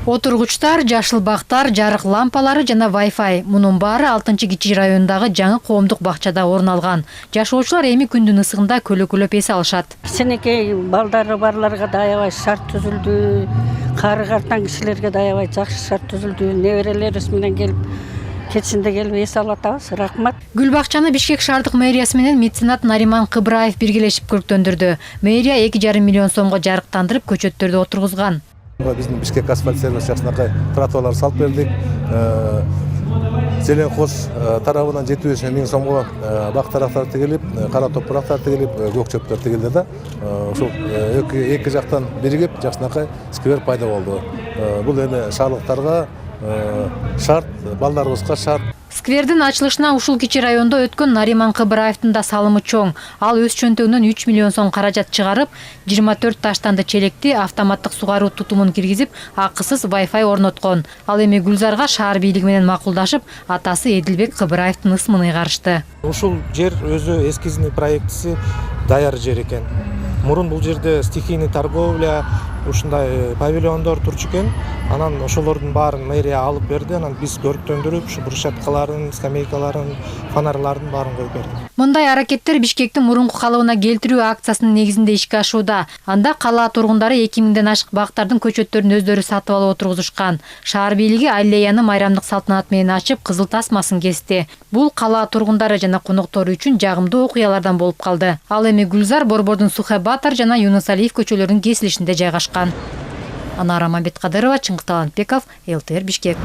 Отургучтар, жашыл бактар, жарык лампалары жана Wi-Fi. Мунун баары 6-Кичи районундагы жаңы коомдук бакчада орун алган. Жашоочулар эми күндүн ысыгында көлөкөлөп эс алышат. Кичинекей балдары барларга даябай шарт түзүлдү. Кары картан кишилерге даябай жакшы шарт түзүлдү. Неберелерибиз менен келип кетишинде келип эс алатабыз. Рахмат. Гүл бакчаны Бишкек шаардык мэриясы менен меценат Нариман Кыбыраев биргелешип көрктөндүрдү. Мэрия 2,5 миллион сомго жарыктандырып көчөттөрдү отургузган. Биздин Бишкек асфальт сервис жакшынакай тротуарлар салып бердик. Зелен Кош тарабынан 75 миң сомго бак тараптар тигилип, кара топурактар тигилип, көк чөптөр тигилди да. Ошол эки жактан биригип жакшынакай сквер пайда болду. Бул эми шаарлыктарга шарт, балдарыбызга шарт. Сквердин ачылышына Ушул-Кичи районунда өткөн Нариман Кыбыраевдин да салымы чоң. Ал өз чөнтөгүнөн 3 миллион сом каражат чыгарып, 24 таштанды челекти автоматтык сугаруу тутумун киргизип, акысыз Wi-Fi орноткон. Ал эми Гүлзарга шаар бийлиги менен макулдашып, атасы Эдилбек Кыбыраевдин ысмын ыйгарышты. Ушул жер өзү эскизный проектиси даяр жер экен. Мурун бул жерде стихийный торговля, ушундай павильондор турчу экен. Анан ошолордун баарын мэрия алып берди. Анан биз көрктөндүрүп, ушу брусчаткаларын, скамейкаларын, фонарларын баарын коюп берди. Мындай аракеттер Бишкектин мурунку калыбына келтирүү акциясынын негизинде ишке ашууда. Анда кала тургундары 2000ден ашык бактардын көчөттөрүн өздөрү сатып алып отургузушкан. Шаар бийлиги аллеяны майрамдык салтанат менен ачып, кызыл тасмасын кести. Бул кала тургундары жана коноктору үчүн жагымдуу окуялардан болуп калды. Ал эми Гүлзар, Борбордун Сухэ-Батыр жана Юнус Алиев көчөлөрүнүн кесилишинде жайгашкан. Анара Мамбеткадырова, Чыңгыз Талантбеков, ЛТР Бишкек.